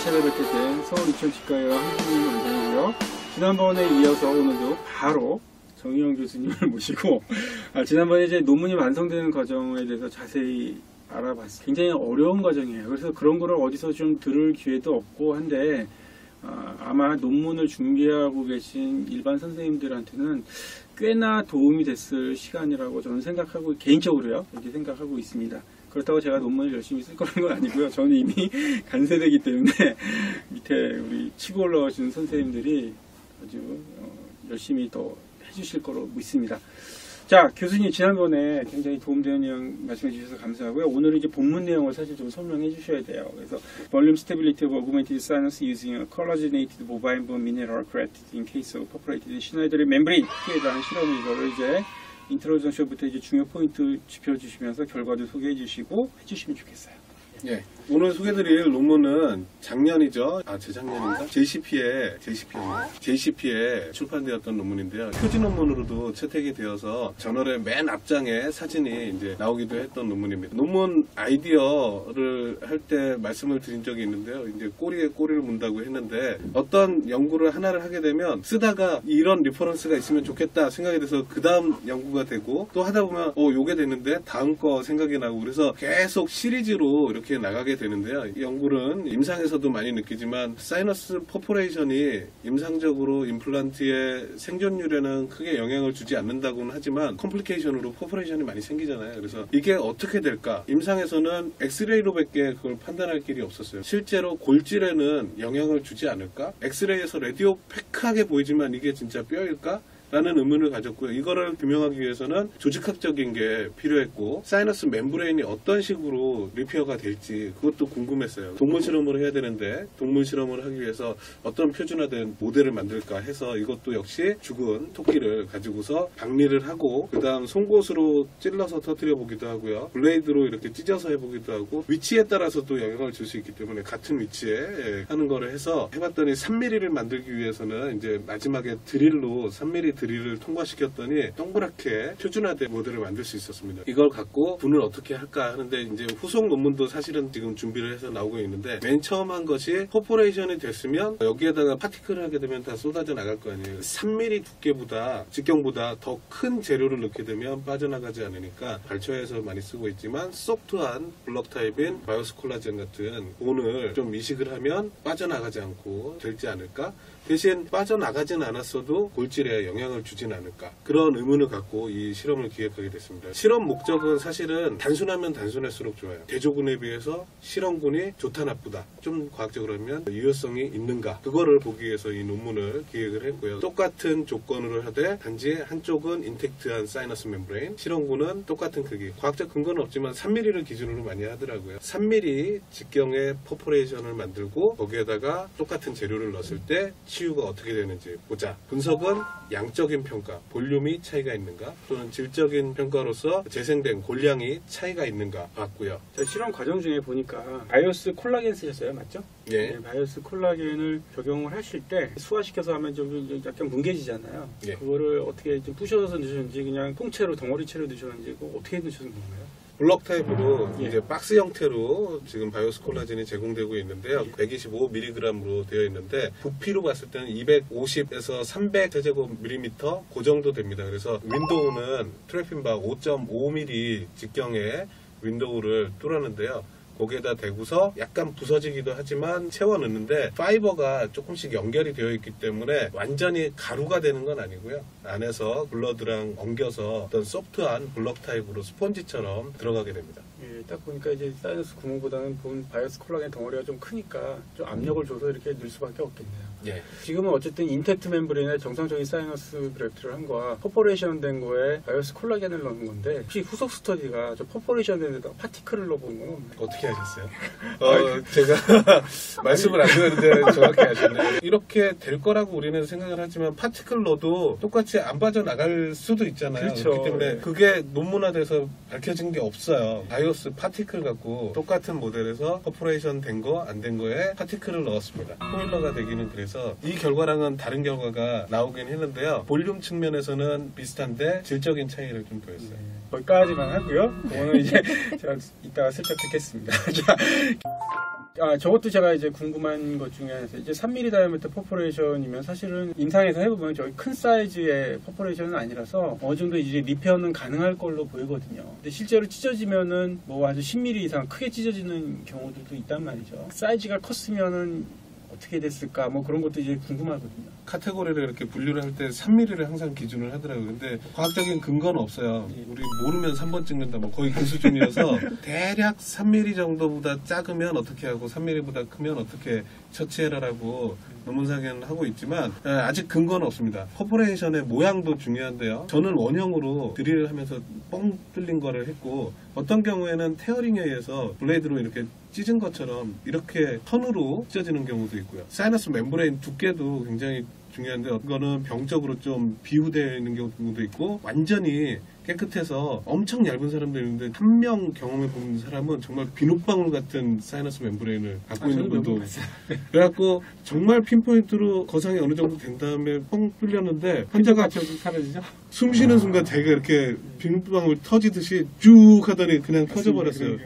찾아뵙게 된 서울 이천치과의와 한국인 원장이고요. 지난번에 이어서 오늘도 바로 정의영 교수님을 모시고 지난번에 이제 논문이 완성되는 과정에 대해서 자세히 알아봤어요. 굉장히 어려운 과정이에요. 그래서 그런 거를 어디서 좀 들을 기회도 없고 한데 아마 논문을 준비하고 계신 일반 선생님들한테는 꽤나 도움이 됐을 시간이라고 저는 생각하고, 개인적으로요, 이렇게 생각하고 있습니다. 그렇다고 제가 논문을 열심히 쓸 거라는 건 아니고요. 저는 이미 간세대이기 때문에 밑에 우리 치고 올라오신 선생님들이 아주 열심히 더 해주실 거로 믿습니다. 자, 교수님 지난번에 굉장히 도움되는 내용 말씀해 주셔서 감사하고요. 오늘은 이제 본문 내용을 사실 좀 설명해 주셔야 돼요. 그래서 Volume Stability of Augmented Sinus using a Collagenated Bovine Bone Mineral Graft in case of Perforated Shinoidal Membrane에 대한 실험을 이거를 이제 인트로덕션부터 이제 중요 포인트 짚어주시면서 결과도 소개해 주시고 해주시면 좋겠어요. 예. 오늘 소개드릴 논문은 작년이죠. 재작년인가? JCP에 출판되었던 논문인데요. 표지 논문으로도 채택이 되어서 저널의 맨 앞장에 사진이 이제 나오기도 했던 논문입니다. 논문 아이디어를 할 때 말씀을 드린 적이 있는데요. 이제 꼬리에 꼬리를 문다고 했는데 어떤 연구를 하나를 하게 되면 쓰다가 이런 리퍼런스가 있으면 좋겠다 생각이 돼서 그 다음 연구가 되고 또 하다 보면 요게 됐는데 다음 거 생각이 나고 그래서 계속 시리즈로 이렇게 나가게 되는데요. 이 연구는 임상에서도 많이 느끼지만 사이너스 퍼포레이션이 임상적으로 임플란트의 생존율에는 크게 영향을 주지 않는다고는 하지만 컴플리케이션으로 퍼포레이션이 많이 생기잖아요. 그래서 이게 어떻게 될까? 임상에서는 엑스레이로밖에 그걸 판단할 길이 없었어요. 실제로 골질에는 영향을 주지 않을까? 엑스레이에서 레디오팩하게 보이지만 이게 진짜 뼈일까? 라는 의문을 가졌고요. 이거를 규명하기 위해서는 조직학적인 게 필요했고 사이너스 멤브레인이 어떤 식으로 리페어가 될지 그것도 궁금했어요. 동물 실험을 해야 되는데 동물 실험을 하기 위해서 어떤 표준화된 모델을 만들까 해서 이것도 역시 죽은 토끼를 가지고서 박리를 하고 그 다음 송곳으로 찔러서 터뜨려 보기도 하고요. 블레이드로 이렇게 찢어서 해보기도 하고 위치에 따라서도 영향을 줄 수 있기 때문에 같은 위치에 하는 거를 해서 해봤더니 3mm를 만들기 위해서는 이제 마지막에 드릴로 3mm 드릴을 통과시켰더니 동그랗게 표준화된 모델을 만들 수 있었습니다. 이걸 갖고 분을 어떻게 할까 하는데 이제 후속 논문도 사실은 지금 준비를 해서 나오고 있는데 맨 처음 한 것이 퍼포레이션이 됐으면 여기에다가 파티클을 하게 되면 다 쏟아져 나갈 거 아니에요. 3mm 두께보다 직경보다 더 큰 재료를 넣게 되면 빠져나가지 않으니까 발초에서 많이 쓰고 있지만 소프트한 블럭 타입인 바이오스 콜라겐 같은 본을 좀 이식을 하면 빠져나가지 않고 될지 않을까? 대신 빠져나가진 않았어도 골질에 영향을 주진 않을까 그런 의문을 갖고 이 실험을 기획하게 됐습니다. 실험 목적은 사실은 단순하면 단순할수록 좋아요. 대조군에 비해서 실험군이 좋다 나쁘다 좀 과학적으로 하면 유효성이 있는가 그거를 보기 위해서 이 논문을 기획을 했고요. 똑같은 조건으로 하되 단지 한쪽은 인텍트한 사이너스 멤브레인 실험군은 똑같은 크기 과학적 근거는 없지만 3mm를 기준으로 많이 하더라고요. 3mm 직경의 퍼포레이션을 만들고 거기에다가 똑같은 재료를 넣었을 때 치유가 어떻게 되는지 보자. 분석은 양적인 평가, 볼륨이 차이가 있는가 또는 질적인 평가로서 재생된 골량이 차이가 있는가 봤고요. 실험 과정 중에 보니까 바이오스 콜라겐 쓰셨어요, 맞죠? 예. 네, 바이오스 콜라겐을 적용을 하실 때 수화시켜서 하면 좀 약간 뭉개지잖아요. 예. 그거를 어떻게 좀 부셔서 넣으셨는지 그냥 통째로 덩어리채로 넣으셨는지 어떻게 넣으셨는 건가요? 블럭 타입으로 이제 박스 형태로 지금 바이오스 콜라겐이 제공되고 있는데요. 125mg으로 되어 있는데 부피로 봤을 때는 250에서 300 제곱밀리미터 그 정도 됩니다. 그래서 윈도우는 트래핀바 5.5mm 직경의 윈도우를 뚫었는데요. 거기에다 대고서 약간 부서지기도 하지만 채워 넣는데 파이버가 조금씩 연결이 되어 있기 때문에 완전히 가루가 되는 건 아니고요. 안에서 블러드랑 엉겨서 어떤 소프트한 블럭 타입으로 스펀지처럼 들어가게 됩니다. 예, 딱 보니까 이제 사이너스 구멍보다는 본 바이오스 콜라겐 덩어리가 좀 크니까 좀 압력을 줘서 이렇게 넣을 수밖에 없겠네요. 예. 지금은 어쨌든 인텍트 멤브레인에 정상적인 사이너스 그래프트를 한 거와 퍼포레이션 된 거에 바이오스 콜라겐을 넣는 건데 혹시 후속 스터디가 저 퍼포레이션 된 데다가 파티클을 넣어본 건 없나요? 어떻게 하셨어요? 제가 말씀을 안 드렸는데 정확히 하셨네요. 이렇게 될 거라고 우리는 생각을 하지만 파티클 넣어도 똑같이 안 빠져나갈 수도 있잖아요. 그렇죠. 그렇기 때문에 그게 논문화돼서 밝혀진 게 없어요. 바이오스 파티클 갖고 똑같은 모델에서 퍼포레이션 된 거 안 된 거에 파티클을 넣었습니다. 포일러가 되기는 그래서 이 결과랑은 다른 결과가 나오긴 했는데요. 볼륨 측면에서는 비슷한데 질적인 차이를 좀 보였어요. 거기까지만 하고요. 오늘 이제 제가 이따가 슬쩍 듣겠습니다. 저것도 제가 이제 궁금한 것 중에 하나 이제 3mm 다이아미터 퍼포레이션이면 사실은 임상에서 해보면 저희 큰 사이즈의 퍼포레이션은 아니라서 어느 정도 이제 리페어는 가능할 걸로 보이거든요. 근데 실제로 찢어지면은 뭐 아주 10mm 이상 크게 찢어지는 경우들도 있단 말이죠. 사이즈가 컸으면은 어떻게 됐을까 뭐 그런 것도 이제 궁금하거든요. 카테고리를 이렇게 분류를 할 때 3mm를 항상 기준을 하더라고요. 근데 과학적인 근거는 없어요. 우리 모르면 3번 찍는다 뭐 거의 그 수준이어서 대략 3mm 정도보다 작으면 어떻게 하고 3mm보다 크면 어떻게 처치해라라고 논문상에는 하고 있지만 아직 근거는 없습니다. 퍼포레이션의 모양도 중요한데요. 저는 원형으로 드릴을 하면서 뻥 뚫린 거를 했고 어떤 경우에는 테어링에 의해서 블레이드로 이렇게 찢은 것처럼 이렇게 턴으로 찢어지는 경우도 있고요. 사이너스 멤브레인 두께도 굉장히 중요한데 이거는 병적으로 좀 비후되어 있는 경우도 있고 완전히 깨끗해서 엄청 얇은 사람도 있는데 한 명 경험해 본 사람은 정말 비눗방울 같은 사이너스 멤브레인을 갖고 있는 분도 그래갖고 정말 핀포인트로 거상이 어느 정도 된 다음에 뻥 뚫렸는데 환자가 사라지죠? 숨 쉬는 순간 자기가 이렇게 비눗방울 터지듯이 쭉 하더니 그냥 터져버렸어요.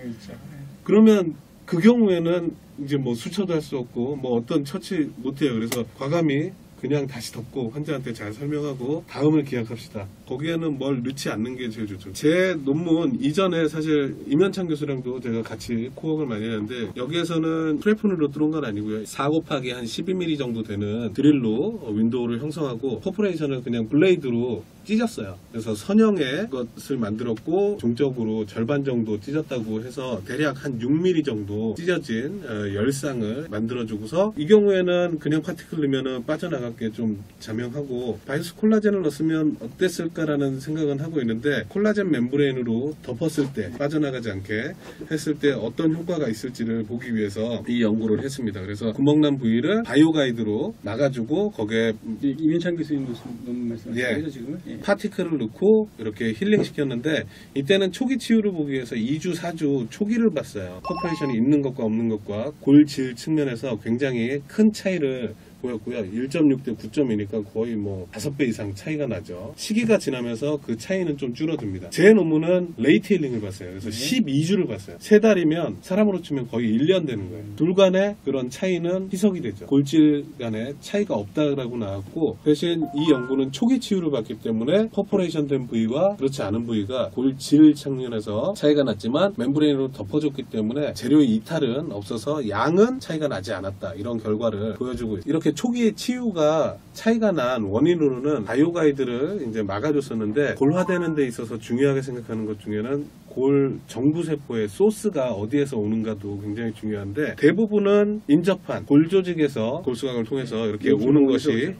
그러면 그 경우에는 이제 뭐 수처도 할 수 없고 뭐 어떤 처치 못해요. 그래서 과감히 그냥 다시 덮고 환자한테 잘 설명하고 다음을 기약합시다. 거기에는 뭘 넣지 않는 게 제일 좋죠. 제 논문 이전에 사실 임현창 교수랑도 제가 같이 코워크를 많이 했는데 여기에서는 프레프널로 뚫은 건 아니고요. 4 곱하기 한 12mm 정도 되는 드릴로 윈도우를 형성하고 퍼포레이션을 그냥 블레이드로 찢었어요. 그래서 선형의 것을 만들었고 종적으로 절반 정도 찢었다고 해서 대략 한 6mm 정도 찢어진 열상을 만들어주고서 이 경우에는 그냥 파티클 넣으면 빠져나갈게 좀 자명하고 바이오스 콜라겐을 넣었으면 어땠을까라는 생각은 하고 있는데 콜라겐 멤브레인으로 덮었을 때 빠져나가지 않게 했을 때 어떤 효과가 있을지를 보기 위해서 이 연구를 했습니다. 그래서 구멍난 부위를 바이오 가이드로 막아주고 거기에 이민찬 교수님 논문 말씀하시죠 지금? 예. 파티클을 넣고 이렇게 힐링 시켰는데 이때는 초기 치유를 보기 위해서 2주, 4주 초기를 봤어요. 퍼포레이션이 있는 것과 없는 것과 골질 측면에서 굉장히 큰 차이를 보였고요. 1.6 대 9.2니까 거의 뭐 5배 이상 차이가 나죠. 시기가 지나면서 그 차이는 좀 줄어듭니다. 제 논문은 레이테일링을 봤어요. 그래서 12주를 봤어요. 3달이면 사람으로 치면 거의 1년 되는 거예요. 둘 간의 그런 차이는 희석이 되죠. 골질 간의 차이가 없다라고 나왔고 대신 이 연구는 초기 치유를 봤기 때문에 퍼포레이션 된 부위와 그렇지 않은 부위가 골질 측면에서 차이가 났지만 멤브레인으로 덮어줬기 때문에 재료의 이탈은 없어서 양은 차이가 나지 않았다. 이런 결과를 보여주고 있어요. 이렇게 초기에 치유가 차이가 난 원인으로는 바이오 가이드를 이제 막아줬었는데 골화되는 데 있어서 중요하게 생각하는 것 중에는 골 정부세포의 소스가 어디에서 오는가도 굉장히 중요한데 대부분은 인접한 골 조직에서 골수강을 통해서 이렇게 오는 것이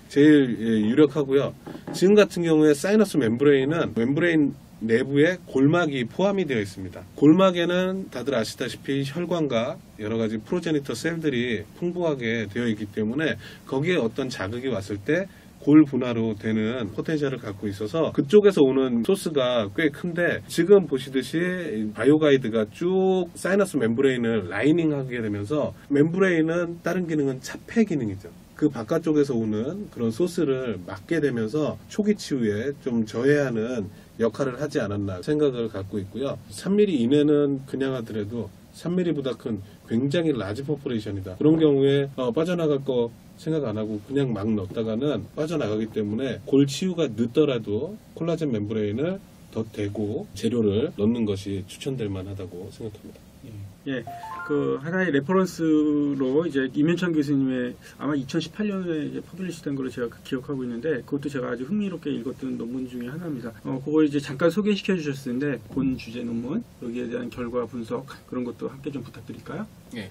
제일 유력하고요. 지금 같은 경우에 사이너스 멤브레인은 멤브레인 내부에 골막이 포함이 되어 있습니다. 골막에는 다들 아시다시피 혈관과 여러가지 프로제니터 셀들이 풍부하게 되어 있기 때문에 거기에 어떤 자극이 왔을 때 골 분화로 되는 포텐셜을 갖고 있어서 그쪽에서 오는 소스가 꽤 큰데 지금 보시듯이 바이오 가이드가 쭉 사이너스 멤브레인을 라이닝하게 되면서 멤브레인은 다른 기능은 차폐 기능이죠. 그 바깥쪽에서 오는 그런 소스를 막게 되면서 초기 치유에 좀 저해하는 역할을 하지 않았나 생각을 갖고 있고요. 3mm 이내는 그냥 하더라도 3mm보다 큰 굉장히 라지 퍼포레이션이다. 그런 경우에 빠져나갈 거 생각 안 하고 그냥 막 넣었다가는 빠져나가기 때문에 골 치유가 늦더라도 콜라겐 멤브레인을 더 대고 재료를 넣는 것이 추천될 만하다고 생각합니다. 예, 그 하나의 레퍼런스로 이제 임현창 교수님의 아마 2018년에 이제 퍼블리시된 걸로 제가 기억하고 있는데 그것도 제가 아주 흥미롭게 읽었던 논문 중에 하나입니다. 그걸 이제 잠깐 소개시켜 주셨는데 본 주제 논문 여기에 대한 결과 분석 그런 것도 함께 좀 부탁드릴까요? 예.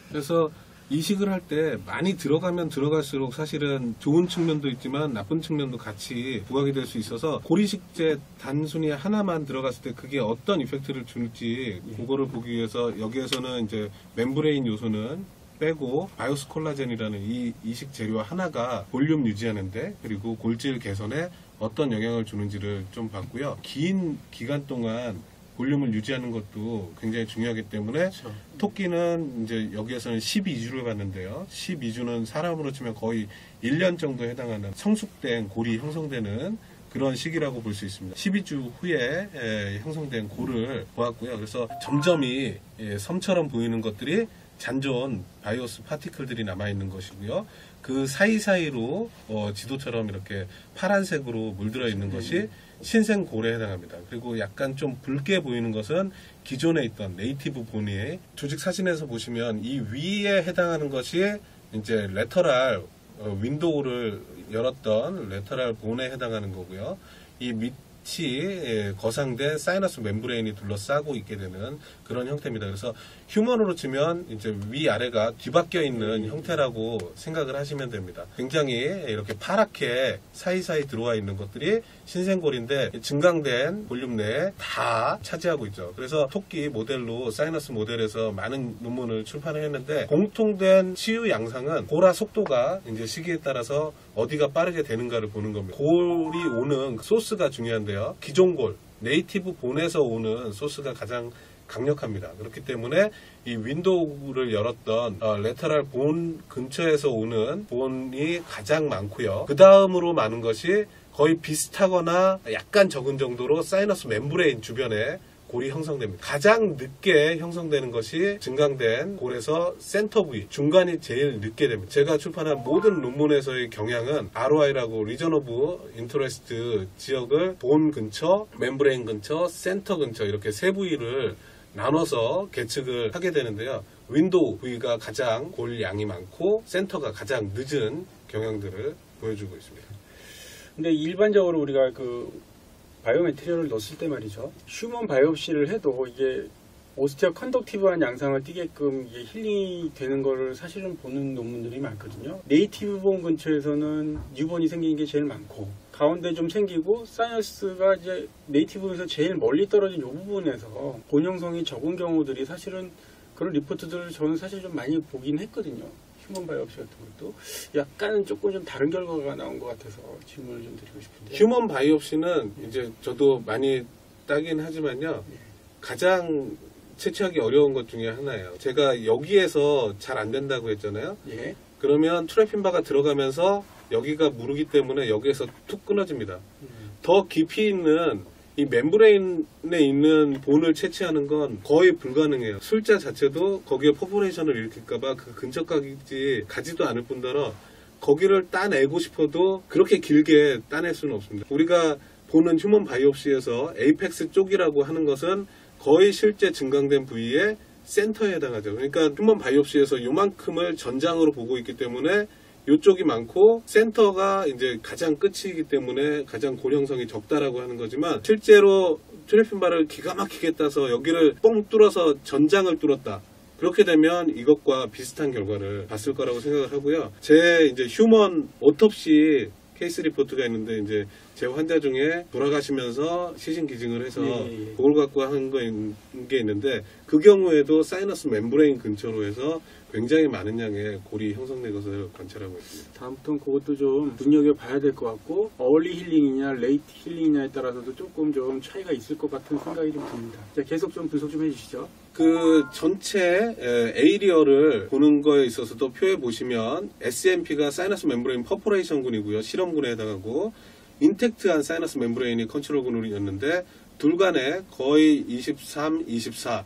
그래서 이식을 할 때 많이 들어가면 들어갈수록 사실은 좋은 측면도 있지만 나쁜 측면도 같이 부각이 될 수 있어서 골이식제 단순히 하나만 들어갔을 때 그게 어떤 이펙트를 줄지 그거를 보기 위해서 여기에서는 이제 멤브레인 요소는 빼고 바이오스 콜라겐이라는 이 이식 재료 하나가 볼륨 유지하는데 그리고 골질 개선에 어떤 영향을 주는지를 좀 봤고요. 긴 기간 동안 볼륨을 유지하는 것도 굉장히 중요하기 때문에 그렇죠. 토끼는 이제 여기에서는 12주를 봤는데요. 12주는 사람으로 치면 거의 1년 정도에 해당하는 성숙된 골이 형성되는 그런 시기라고 볼 수 있습니다. 12주 후에 형성된 골을 보았고요. 그래서 점점이 섬처럼 보이는 것들이 잔존 바이오스 파티클들이 남아있는 것이고요. 그 사이사이로 지도처럼 이렇게 파란색으로 물들어 있는 것이 신생골에 해당합니다. 그리고 약간 좀 붉게 보이는 것은 기존에 있던 네이티브 본의 조직 사진에서 보시면 이 위에 해당하는 것이 이제 레터럴 윈도우를 열었던 레터럴 본에 해당하는 거고요. 이 밑이 거상된 사이너스 멤브레인이 둘러싸고 있게 되는 그런 형태입니다. 그래서 휴먼으로 치면 이제 위아래가 뒤바뀌어 있는 형태라고 생각을 하시면 됩니다. 굉장히 이렇게 파랗게 사이사이 들어와 있는 것들이 신생골인데 증강된 볼륨 내에 다 차지하고 있죠. 그래서 토끼 모델로 사이너스 모델에서 많은 논문을 출판을 했는데 공통된 치유 양상은 골화 속도가 이제 시기에 따라서 어디가 빠르게 되는가를 보는 겁니다. 골이 오는 소스가 중요한데요. 기존 골, 네이티브 본에서 오는 소스가 가장 강력합니다. 그렇기 때문에 이 윈도우를 열었던 레터럴 본 근처에서 오는 본이 가장 많고요. 그 다음으로 많은 것이 거의 비슷하거나 약간 적은 정도로 사이너스 멤브레인 주변에 골이 형성됩니다. 가장 늦게 형성되는 것이 증강된 골에서 센터 부위, 중간이 제일 늦게 됩니다. 제가 출판한 모든 논문에서의 경향은 ROI라고 리전 오브 인터레스트 지역을 본 근처, 멤브레인 근처, 센터 근처 이렇게 세 부위를 나눠서 계측을 하게 되는데요. 윈도우 부위가 가장 골 양이 많고 센터가 가장 늦은 경향들을 보여주고 있습니다. 근데 일반적으로 우리가 그 바이오매테리얼을 넣었을 때 말이죠. 휴먼 바이옵시를 해도 이게 오스티어 컨덕티브한 양상을 띠게끔 이게 힐링이 되는 거를 사실은 보는 논문들이 많거든요. 네이티브 본 근처에서는 뉴본이 생기는 게 제일 많고 가운데 좀 생기고 사이너스가 이제 네이티브에서 제일 멀리 떨어진 이 부분에서 본 형성이 적은 경우들이 사실은 그런 리포트들을 저는 사실 좀 많이 보긴 했거든요. 휴먼 바이옵시 같은 것도 약간 조금 좀 다른 결과가 나온 것 같아서 질문을 좀 드리고 싶은데. 휴먼 바이옵시는 이제 저도 많이 따긴 하지만요. 가장 채취하기 어려운 것 중에 하나예요. 제가 여기에서 잘 안 된다고 했잖아요. 예. 그러면 트래핀바가 들어가면서 여기가 무르기 때문에 여기에서 툭 끊어집니다. 더 깊이 있는 이 멤브레인에 있는 본을 채취하는 건 거의 불가능해요. 술자 자체도 거기에 퍼포레이션을 일으킬까봐 그 근처까지 가지도 않을 뿐더러 거기를 따내고 싶어도 그렇게 길게 따낼 수는 없습니다. 우리가 보는 휴먼 바이옵시에서 에이펙스 쪽이라고 하는 것은 거의 실제 증강된 부위의 센터에 해당하죠. 그러니까 휴먼 바이옵시에서 요만큼을 전장으로 보고 있기 때문에 이쪽이 많고 센터가 이제 가장 끝이기 때문에 가장 골 형성이 적다라고 하는 거지만 실제로 트래핀바를 기가 막히게 따서 여기를 뻥 뚫어서 전장을 뚫었다. 그렇게 되면 이것과 비슷한 결과를 봤을 거라고 생각을 하고요. 제 이제 휴먼 오톱시 케이스 리포트가 있는데 이제 제 환자 중에 돌아가시면서 시신기증을 해서 그걸 갖고 한 게 있는데 그 경우에도 사이너스 멤브레인 근처로 해서 굉장히 많은 양의 골이 형성된 것을 관찰하고 있습니다. 다음부터는 그것도 좀 눈여겨봐야 될 것 같고 얼리 힐링이냐 레이트 힐링이냐에 따라서도 조금 좀 차이가 있을 것 같은 생각이 좀 듭니다. 자, 계속 좀 분석 좀 해주시죠. 그 전체 에이리어를 보는 거에 있어서도 표에 보시면 SMP가 사이너스 멤브레인 퍼포레이션군이고요. 실험군에 해당하고 인텍트한 사이너스 멤브레인이 컨트롤군이었는데 둘 간에 거의 23, 24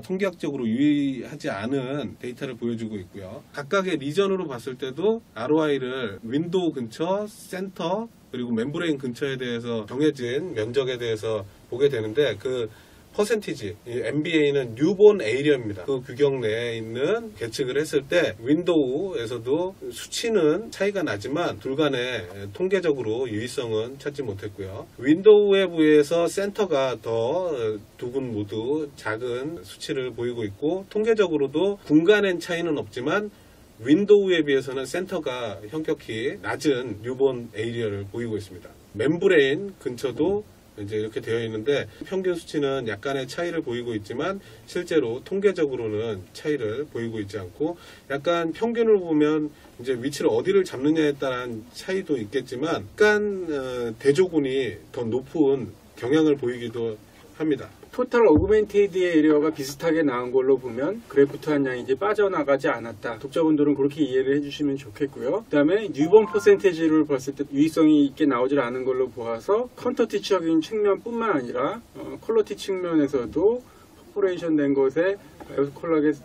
통계학적으로 유의하지 않은 데이터를 보여주고 있고요. 각각의 리전으로 봤을 때도 ROI를 윈도우 근처, 센터, 그리고 멤브레인 근처에 대해서 정해진 면적에 대해서 보게 되는데 그 퍼센티지, MBA는 뉴본 에이리어입니다. 그 규격 내에 있는 계측을 했을 때 윈도우에서도 수치는 차이가 나지만 둘 간에 통계적으로 유의성은 찾지 못했고요. 윈도우에 비해서 센터가 더 두 군 모두 작은 수치를 보이고 있고 통계적으로도 군간엔 차이는 없지만 윈도우에 비해서는 센터가 현격히 낮은 뉴본 에이리어를 보이고 있습니다. 멤브레인 근처도 이제 이렇게 되어 있는데 평균 수치는 약간의 차이를 보이고 있지만 실제로 통계적으로는 차이를 보이고 있지 않고 약간 평균을 보면 이제 위치를 어디를 잡느냐에 따른 차이도 있겠지만 약간 대조군이 더 높은 경향을 보이기도 합니다. 토탈 어그멘테이드 에리어가 비슷하게 나온 걸로 보면 그래프트한 양이 이제 빠져나가지 않았다. 독자분들은 그렇게 이해를 해주시면 좋겠고요. 그 다음에 뉴본 퍼센테이지를 봤을 때 유의성이 있게 나오질 않은 걸로 보아서 컨터티적인 측면뿐만 아니라 퀄러티 측면에서도 퍼포레이션 된 것에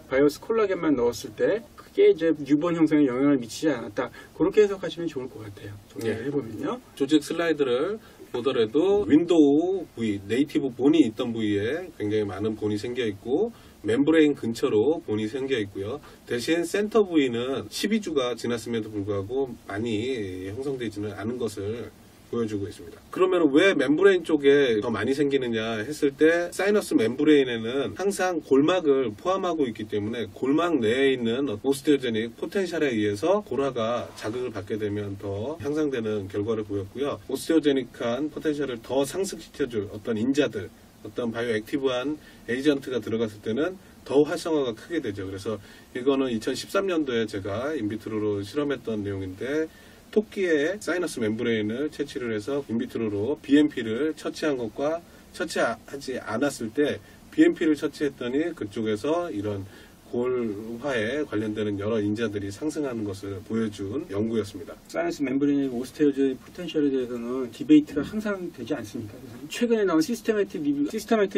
바이오스 콜라겐만 넣었을 때 그게 이제 유번 형성에 영향을 미치지 않았다. 그렇게 해석하시면 좋을 것 같아요. 정리를 해보면요. 조직 슬라이드를 보더라도 윈도우 부위, 네이티브 본이 있던 부위에 굉장히 많은 본이 생겨 있고 멤브레인 근처로 본이 생겨 있고요. 대신 센터 부위는 12주가 지났음에도 불구하고 많이 형성되지는 않은 것을 보여주고 있습니다. 그러면 왜 멤브레인 쪽에 더 많이 생기느냐 했을 때 사이너스 멤브레인에는 항상 골막을 포함하고 있기 때문에 골막 내에 있는 오스테오제닉 포텐셜에 의해서 골화가 자극을 받게 되면 더 향상되는 결과를 보였고요. 오스테오제닉한 포텐셜을 더 상승시켜줄 어떤 인자들, 어떤 바이오 액티브한 에이전트가 들어갔을 때는 더 활성화가 크게 되죠. 그래서 이거는 2013년도에 제가 인비트로로 실험했던 내용인데 토끼의 사이너스 멤브레인을 채취를 해서 인비트로로 BMP를 처치한 것과 처치하지 않았을 때 BMP를 처치했더니 그쪽에서 이런 골화에 관련되는 여러 인자들이 상승하는 것을 보여준 연구였습니다. 사이너스 멤브레인의 오스테오제닉 포텐셜에 대해서는 디베이트가 항상 되지 않습니까? 최근에 나온 시스테마틱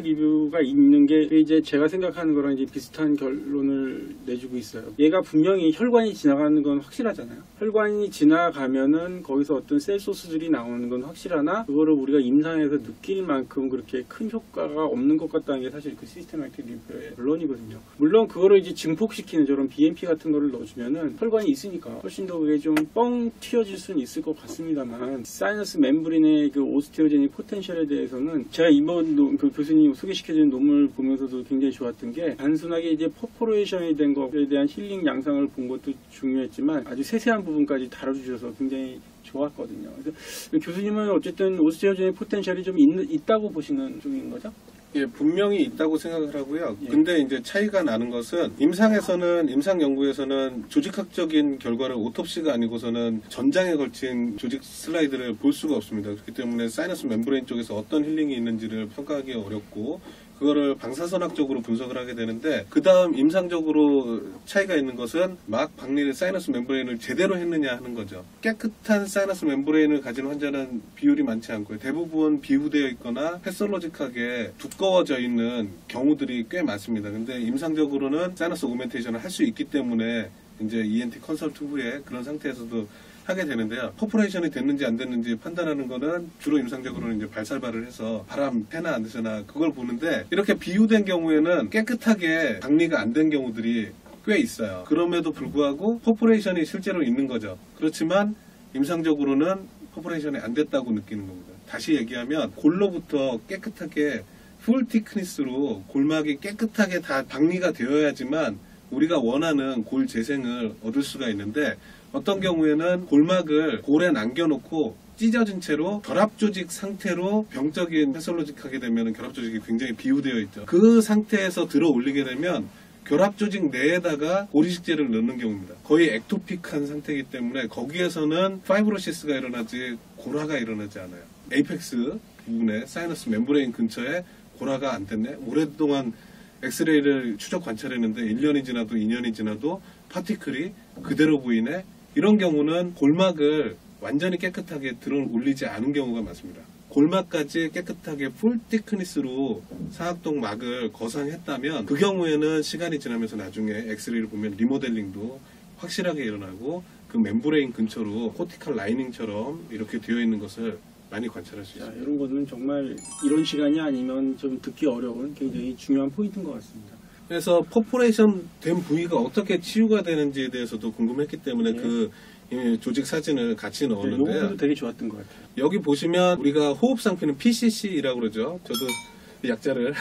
리뷰가 있는 게 이제 제가 생각하는 거랑 이제 비슷한 결론을 내주고 있어요. 얘가 분명히 혈관이 지나가는 건 확실하잖아요. 혈관이 지나가면은 거기서 어떤 셀 소스들이 나오는 건 확실하나 그거를 우리가 임상에서 느낄 만큼 그렇게 큰 효과가 없는 것 같다는 게 사실 그 시스테마틱 리뷰의 결론이거든요. 물론 그거를 이제 증폭시키는 저런 BMP 같은 거를 넣어주면은 혈관이 있으니까 훨씬 더 그게 좀 뻥 튀어질 수는 있을 것 같습니다만 사이너스 멤브레인의 그 오스테오제닉 포텐셜에 대해서는 제가 이번 그 교수님 소개시켜준 논문을 보면서도 굉장히 좋았던 게 단순하게 이제 퍼포레이션이 된 것에 대한 힐링 양상을 본 것도 중요했지만 아주 세세한 부분까지 다뤄주셔서 굉장히 좋았거든요. 그래서 교수님은 어쨌든 오스테오제닉 포텐셜이 좀 있다고 보시는 쪽인 거죠? 예, 분명히 있다고 생각을 하고요. 근데 이제 차이가 나는 것은 임상 연구에서는 조직학적인 결과를 오톱시가 아니고서는 전장에 걸친 조직 슬라이드를 볼 수가 없습니다. 그렇기 때문에 사이너스 멤브레인 쪽에서 어떤 힐링이 있는지를 평가하기 어렵고 그거를 방사선학적으로 분석을 하게 되는데 그 다음 임상적으로 차이가 있는 것은 막 박리를 사이너스 멤브레인을 제대로 했느냐 하는 거죠. 깨끗한 사이너스 멤브레인을 가진 환자는 비율이 많지 않고요. 대부분 비후되어 있거나 패솔로직하게 두꺼워져 있는 경우들이 꽤 많습니다. 근데 임상적으로는 사이너스 오그멘테이션을 할 수 있기 때문에 이제 ENT 컨설트 후에 그런 상태에서도 하게 되는데요. 퍼포레이션이 됐는지 안 됐는지 판단하는 거는 주로 임상적으로는 이제 발살발을 해서 바람 패나 안 드시나 그걸 보는데 이렇게 비유된 경우에는 깨끗하게 박리가 안 된 경우들이 꽤 있어요. 그럼에도 불구하고 퍼포레이션이 실제로 있는 거죠. 그렇지만 임상적으로는 퍼포레이션이 안 됐다고 느끼는 겁니다. 다시 얘기하면 골로부터 깨끗하게 풀 티크니스로 골막이 깨끗하게 다 박리가 되어야지만 우리가 원하는 골 재생을 얻을 수가 있는데 어떤 경우에는 골막을 골에 남겨놓고 찢어진 채로 결합조직 상태로 병적인 패솔로직하게 되면 결합조직이 굉장히 비우되어 있죠. 그 상태에서 들어 올리게 되면 결합조직 내에다가 고리식제를 넣는 경우입니다. 거의 액토픽한 상태이기 때문에 거기에서는 파이브로시스가 일어나지 골화가 일어나지 않아요. 에이펙스 부분에 사이너스 멤브레인 근처에 골화가 안 됐네. 오랫동안 엑스레이를 추적 관찰했는데 1년이 지나도 2년이 지나도 파티클이 그대로 보이네. 이런 경우는 골막을 완전히 깨끗하게 들어 올리지 않은 경우가 많습니다. 골막까지 깨끗하게 풀 티크니스로 사각동 막을 거상했다면 그 경우에는 시간이 지나면서 나중에 엑스레이를 보면 리모델링도 확실하게 일어나고 그 멤브레인 근처로 코티칼 라이닝처럼 이렇게 되어 있는 것을 많이 관찰할 수 있습니다. 이런 거는 정말 이런 시간이 아니면 좀 듣기 어려운 굉장히 중요한 포인트인 것 같습니다. 그래서 퍼포레이션 된 부위가 어떻게 치유가 되는지에 대해서도 궁금했기 때문에 그 조직 사진을 같이 넣었는데요. 요것도 되게 좋았던 것 같아요. 여기 보시면 우리가 호흡 상피는 PCC라고 그러죠. 저도 약자를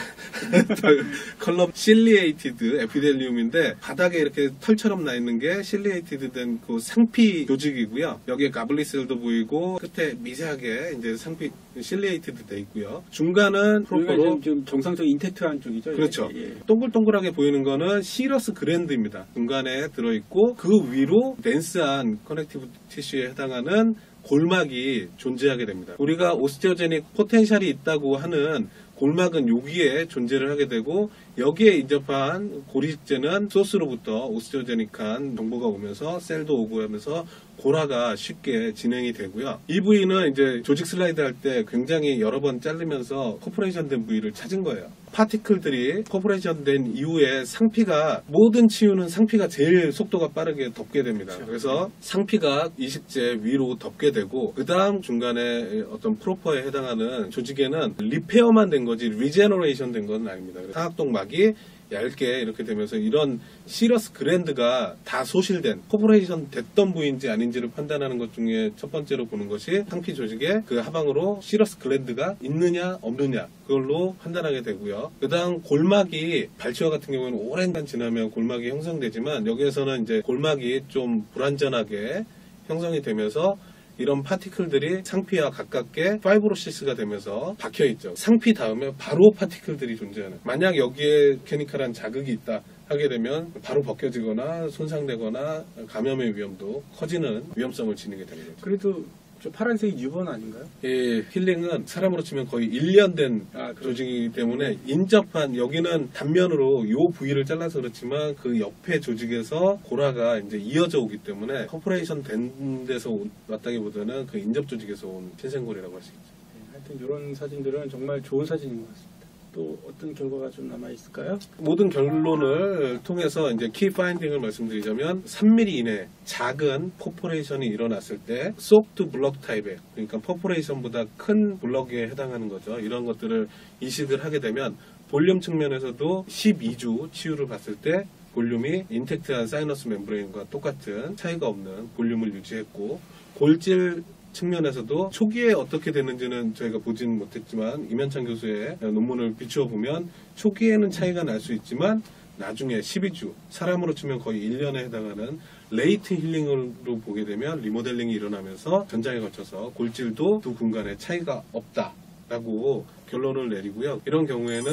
컬럼 실리에이티드 에피델리움인데 바닥에 이렇게 털처럼 나 있는 게 실리에이티드 된 그 상피 조직이고요. 여기에 가블리셀도 보이고 끝에 미세하게 이제 상피 실리에이티드 돼 있고요. 중간은 프로퍼로 좀 정상적인 인텍트한 쪽이죠. 그렇죠. 동글동글하게 보이는 거는 시러스 그랜드입니다. 중간에 들어 있고 그 위로 덴스한 커넥티브 티슈에 해당하는 골막이 존재하게 됩니다. 우리가 오스테오제닉 포텐셜이 있다고 하는 골막은 여기에 존재를 하게 되고 여기에 인접한 고리식제는 소스로부터 오스테오제닉한 정보가 오면서 셀도 오고 하면서 골화가 쉽게 진행이 되고요. 이 부위는 이제 조직 슬라이드 할 때 굉장히 여러 번 자르면서 퍼포레이션 된 부위를 찾은 거예요. 파티클들이 퍼포레이션 된 이후에 상피가, 모든 치유는 상피가 제일 속도가 빠르게 덮게 됩니다. 그래서 상피가 이식제 위로 덮게 되고, 그 다음 중간에 어떤 프로퍼에 해당하는 조직에는 리페어만 된 거지 리제너레이션 된 건 아닙니다. 상악동막이 얇게 이렇게 되면서 이런 시러스 글랜드가 다 소실된, 퍼포레이션 됐던 부위인지 아닌지를 판단하는 것 중에 첫 번째로 보는 것이 상피 조직의 그 하방으로 시러스 글랜드가 있느냐 없느냐, 그걸로 판단하게 되고요. 그 다음 골막이, 발치와 같은 경우에는 오랜 시간 지나면 골막이 형성되지만, 여기에서는 이제 골막이 좀 불완전하게 형성이 되면서 이런 파티클들이 상피와 가깝게 파이브로시스가 되면서 박혀있죠. 상피 다음에 바로 파티클들이 존재하는, 만약 여기에 케미컬한 자극이 있다 하게 되면 바로 벗겨지거나 손상되거나 감염의 위험도 커지는 위험성을 지니게 되는 거죠. 그래도 저 파란색이 뉴본 아닌가요? 예, 힐링은 사람으로 치면 거의 1년 된 조직이기 때문에 인접한, 여기는 단면으로 이 부위를 잘라서 그렇지만 그 옆에 조직에서 골화가 이제 이어져 오기 때문에 퍼포레이션 된 데서 왔다기보다는 그 인접 조직에서 온 신생골이라고 할 수 있죠. 네, 하여튼 이런 사진들은 정말 좋은 사진인 것 같습니다. 또 어떤 결과가 좀 남아 있을까요? 모든 결론을 통해서 이제 키 파인딩을 말씀드리자면, 3mm 이내 작은 퍼포레이션이 일어났을 때 소프트 블럭 타입의, 그러니까 퍼포레이션보다 큰 블럭에 해당하는 거죠. 이런 것들을 이식을 하게 되면 볼륨 측면에서도 12주 치유를 봤을 때 볼륨이 인텍트한 사이너스 멤브레인과 똑같은 차이가 없는 볼륨을 유지했고, 골질 측면에서도 초기에 어떻게 되는지는 저희가 보진 못했지만, 이면찬 교수의 논문을 비추어 보면 초기에는 차이가 날 수 있지만 나중에 12주, 사람으로 치면 거의 1년에 해당하는 레이트 힐링으로 보게 되면 리모델링이 일어나면서 전장에 거쳐서 골질도 두 군간에 차이가 없다라고 결론을 내리고요. 이런 경우에는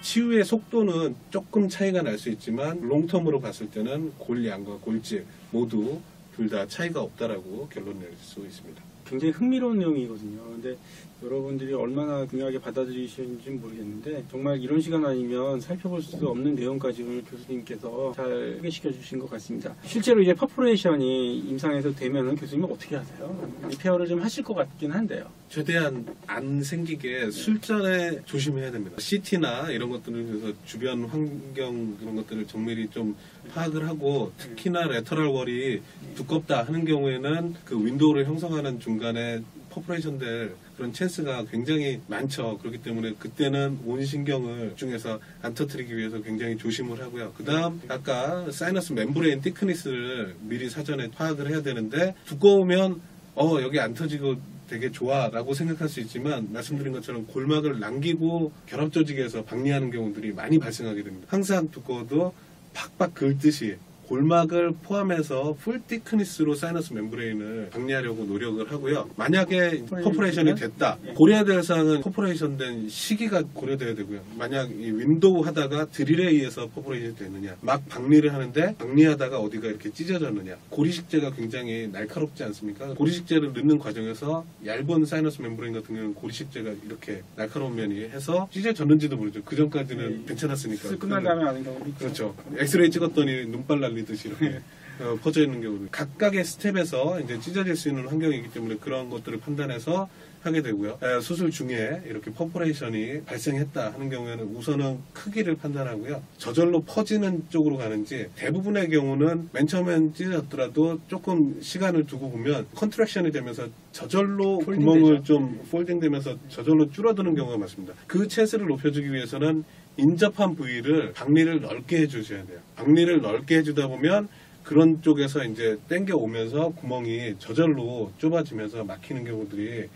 치유의 속도는 조금 차이가 날 수 있지만 롱텀으로 봤을 때는 골양과 골질 모두 둘 다 차이가 없다라고 결론 낼 수 있습니다. 굉장히 흥미로운 내용이거든요. 근데 여러분들이 얼마나 중요하게 받아들이시는지 모르겠는데, 정말 이런 시간 아니면 살펴볼 수 없는 내용까지 오늘 교수님께서 잘 소개시켜 주신 것 같습니다. 실제로 이제 퍼포레이션이 임상에서 되면은 교수님은 어떻게 하세요? 리페어를 좀 하실 것 같긴 한데요. 최대한 안 생기게 술전에 조심해야 됩니다. CT나 이런 것들을 위해서 주변 환경 그런 것들을 정밀히 좀 파악을 하고, 특히나 레터럴 월이 두껍다 하는 경우에는 그 윈도우를 형성하는 중간에 퍼포레이션 될 그런 찬스가 굉장히 많죠. 그렇기 때문에 그때는 온 신경을 집중해서 안 터뜨리기 위해서 굉장히 조심을 하고요. 그 다음 아까 사이너스 멤브레인 티크니스를 미리 사전에 파악을 해야 되는데, 두꺼우면 여기 안 터지고 되게 좋아 라고 생각할 수 있지만, 말씀드린 것처럼 골막을 남기고 결합 조직에서 박리하는 경우들이 많이 발생하게 됩니다. 항상 두꺼워도 팍팍 긁듯이 골막을 포함해서 풀 티크니스로 사이너스 멤브레인을 박리하려고 노력을 하고요. 만약에 퍼포레이션이 됐다, 고려해야 될 사항은 퍼포레이션 된 시기가 고려돼야 되고요. 만약 이 윈도우 하다가 드릴에 의해서 퍼포레이션이 됐느냐, 막 박리를 하는데 박리하다가 어디가 이렇게 찢어졌느냐, 고리식제가 굉장히 날카롭지 않습니까? 고리식제를 넣는 과정에서 얇은 사이너스 멤브레인 같은 경우는 고리식제가 이렇게 날카로운 면이 해서 찢어졌는지도 모르죠. 그 전까지는 괜찮았으니까. 끝난 다음에 아는 경우도 있죠. 그렇죠. 엑스레이 찍었더니 눈발 날리듯이 이렇게 퍼져 있는 경우도, 각각의 스텝에서 이제 찢어질 수 있는 환경이기 때문에 그런 것들을 판단해서 하게 되고요. 수술 중에 이렇게 퍼포레이션이 발생했다 하는 경우에는 우선은 크기를 판단하고요. 저절로 퍼지는 쪽으로 가는지, 대부분의 경우는 맨 처음엔 찢어졌더라도 조금 시간을 두고 보면 컨트랙션이 되면서 저절로 구멍을 좀 폴딩되면서 저절로 줄어드는 경우가 많습니다. 그 찬스를 높여주기 위해서는 인접한 부위를 박리를 넓게 해주셔야 돼요. 박리를 넓게 해주다 보면 그런 쪽에서 이제 땡겨 오면서 구멍이 저절로 좁아지면서 막히는 경우들이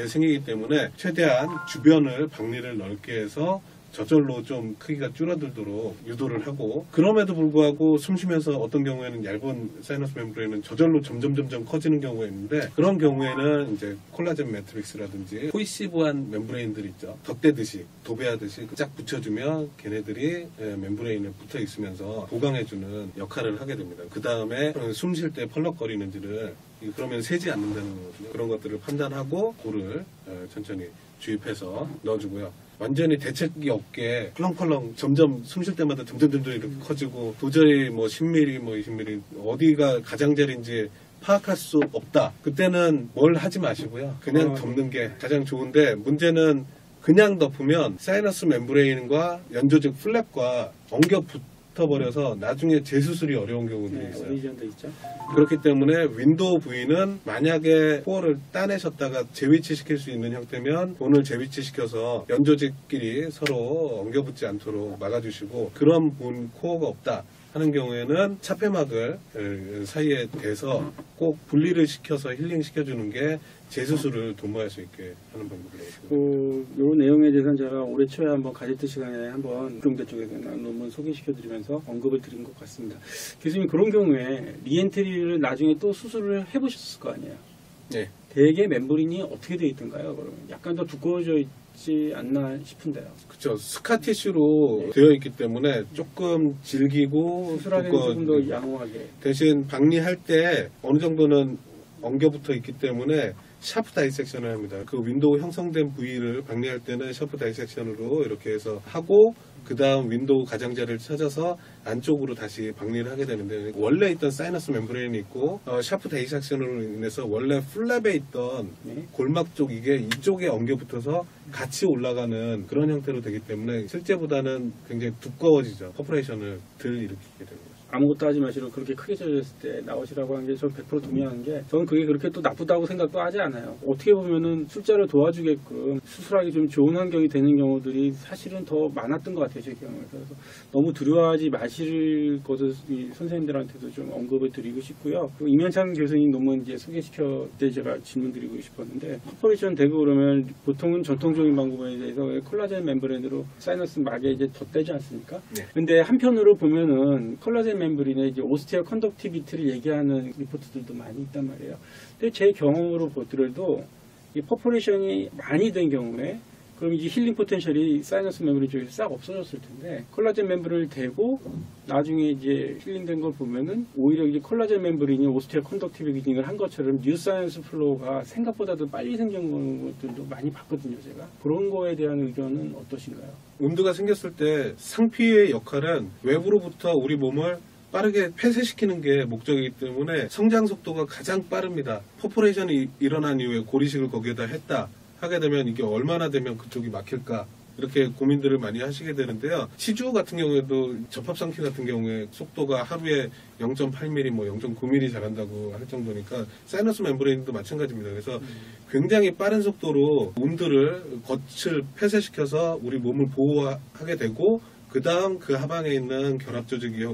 생기기 때문에 최대한 주변을 박리를 넓게 해서 저절로 좀 크기가 줄어들도록 유도를 하고, 그럼에도 불구하고 숨 쉬면서 어떤 경우에는 얇은 사이너스 멤브레인은 저절로 점점 커지는 경우가 있는데, 그런 경우에는 이제 콜라겐 매트릭스라든지 코이시브한 멤브레인들 있죠. 덧대듯이 도배하듯이 쫙 붙여주면 걔네들이 멤브레인에 붙어 있으면서 보강해주는 역할을 하게 됩니다. 그 다음에 숨 쉴 때 펄럭거리는지를, 그러면 새지 않는다는 거거든요. 그런 것들을 판단하고 골을 천천히 주입해서 넣어주고요. 완전히 대책이 없게 펄렁펄렁 점점 숨 쉴 때마다 점점 이렇게 커지고, 도저히 뭐 10mm, 뭐 20mm 어디가 가장자리인지 파악할 수 없다. 그때는 뭘 하지 마시고요. 그냥 덮는 게 가장 좋은데, 문제는 그냥 덮으면 사이너스 멤브레인과 연조직 플랩과 엉겨 붙어버려서 나중에 재수술이 어려운 경우들이 있어요. 어디전도 있죠. 그렇기 때문에 윈도우 부위는 만약에 코어를 따내셨다가 재위치시킬 수 있는 형태면 본을 재위치시켜서 연조직끼리 서로 엉겨붙지 않도록 막아주시고, 그런 본 코어가 없다 하는 경우에는 차폐막을 사이에 대서 꼭 분리를 시켜서 힐링 시켜주는 게 재수술을 도모할 수 있게 하는 방법이라고. 요 내용에 대해서는 제가 올해 초에 한번 가제트 시간에 한번 중대 쪽에 대한 논문 소개시켜드리면서 언급을 드린 것 같습니다. 교수님, 그런 경우에 리엔트리를 나중에 또 수술을 해보셨을 거 아니에요? 네. 대개 멤브린이 어떻게 되어 있던가요? 그러면 약간 더 두꺼워져 있지 않나 싶은데요. 그렇죠. 스카티슈로 되어 있기 때문에 조금 질기고 수술하기는 조금 더 양호하게. 대신 박리할 때 어느 정도는 엉겨붙어 있기 때문에 샤프 다이섹션을 합니다. 그 윈도우 형성된 부위를 박리할 때는 샤프 다이섹션으로 이렇게 해서 하고, 그 다음 윈도우 가장자리를 찾아서 안쪽으로 다시 박리를 하게 되는데, 원래 있던 사이너스 멤브레인이 있고 샤프 다이섹션으로 인해서 원래 플랩에 있던 골막 쪽 이게 이쪽에 엉겨붙어서 같이 올라가는 그런 형태로 되기 때문에 실제보다는 굉장히 두꺼워지죠. 퍼포레이션을 덜 일으키게 됩니다. 아무것도 하지 마시고 그렇게 크게 젖었을 때 나오시라고 하는 게 저는 100% 동의하는 게, 저는 그게 그렇게 또 나쁘다고 생각도 하지 않아요. 어떻게 보면은 술자를 도와주게끔 수술하기 좀 좋은 환경이 되는 경우들이 사실은 더 많았던 것 같아요, 제 경우에서. 그래서 너무 두려워하지 마실 것을 선생님들한테도 좀 언급을 드리고 싶고요. 그리고 이면창 교수님 논문 이제 소개시켜 때 제가 질문 드리고 싶었는데, 퍼포레이션 되고 그러면 보통은 전통적인 방법에 대해서 콜라겐 멤브레인으로 사이너스 막에 이제 덧대지 않습니까? 네. 근데 한편으로 보면은 콜라겐 멤브린의 이제 오스티어 컨덕티비티를 얘기하는 리포트들도 많이 있단 말이에요. 근데 제 경험으로 보더라도 이 퍼포레이션이 많이 된 경우에 그럼 이제 힐링 포텐셜이 사이너스 멤브린 쪽에서 싹 없어졌을 텐데, 콜라겐 멤브린을 대고 나중에 이제 힐링된 걸 보면은 오히려 이제 콜라겐 멤브린이 오스티어 컨덕티비티를 한 것처럼 뉴 사이언스 플로우가 생각보다도 빨리 생긴 것들도 많이 봤거든요, 제가. 그런 거에 대한 의견은 어떠신가요? 운드가 생겼을 때 상피의 역할은 외부로부터 우리 몸을 빠르게 폐쇄시키는 게 목적이기 때문에 성장 속도가 가장 빠릅니다. 퍼포레이션이 일어난 이후에 고리식을 거기에다 했다 하게 되면 이게 얼마나 되면 그쪽이 막힐까, 이렇게 고민들을 많이 하시게 되는데요. 치주 같은 경우에도 접합상피 같은 경우에 속도가 하루에 0.8mm, 0.9mm 자란다고 할 정도니까 사이너스 멤브레인도 마찬가지입니다. 그래서 굉장히 빠른 속도로 운드를 겉을 폐쇄시켜서 우리 몸을 보호하게 되고, 그 다음 그 하방에 있는 결합 조직이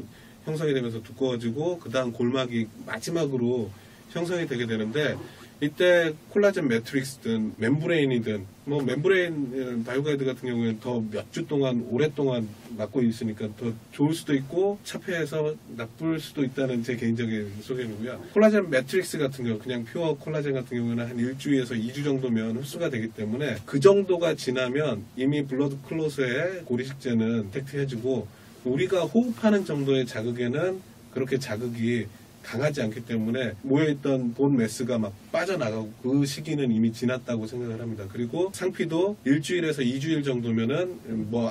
형성이 되면서 두꺼워지고, 그 다음 골막이 마지막으로 형성이 되게 되는데, 이때 콜라겐 매트릭스든 멤브레인이든, 멤브레인 바이오가이드 같은 경우에는 더 몇 주 동안 오랫동안 맞고 있으니까 더 좋을 수도 있고 차폐해서 나쁠 수도 있다는 제 개인적인 소견이고요. 콜라겐 매트릭스 같은 경우, 그냥 퓨어 콜라겐 같은 경우는 한 1주에서 2주 정도면 흡수가 되기 때문에 그 정도가 지나면 이미 블러드 클로스의 고리식제는 택트해지고, 우리가 호흡하는 정도의 자극에는 그렇게 자극이 강하지 않기 때문에 모여있던 본 매스가 막 빠져나가고, 그 시기는 이미 지났다고 생각을 합니다. 그리고 상피도 일주일에서 2주일 정도면은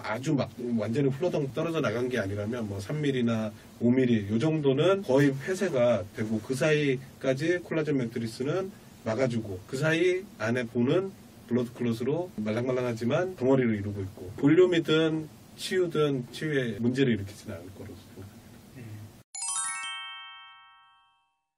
아주 막 완전히 훌러덩 떨어져 나간 게 아니라면 3mm나 5mm 요 정도는 거의 폐쇄가 되고, 그 사이까지 콜라겐 매트리스는 막아주고, 그 사이 안에 보는 블러드 클로스로 말랑말랑하지만 덩어리를 이루고 있고, 볼륨이든 치유든 치유에 문제를 일으키지는 않을 거로 생각합니다.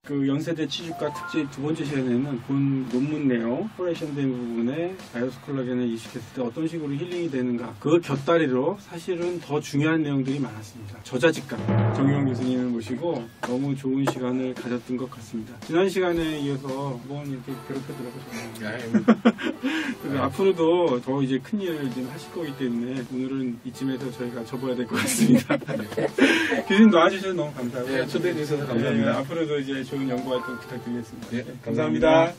그 연세대 치주과 특집 두 번째 시간에는 본 논문 내용, 퍼포레이션 된 부분에 바이오스 콜라겐을 이식했을 때 어떤 식으로 힐링이 되는가, 그걸 곁다리로 사실은 더 중요한 내용들이 많았습니다. 저자직감 정유영 교수님을 모시고 너무 좋은 시간을 가졌던 것 같습니다. 지난 시간에 이어서 한번 이렇게 괴롭혀 들어보셨나요? 그래서 앞으로도 더 이제 큰 일을 좀 하실 거기 때문에 오늘은 이쯤에서 저희가 접어야 될 것 같습니다. 교수님 나와주셔서 너무 감사하고요. 초대해 주셔서 감사합니다. 앞으로도 이제 좋은 연구 활동 부탁드리겠습니다. 감사합니다.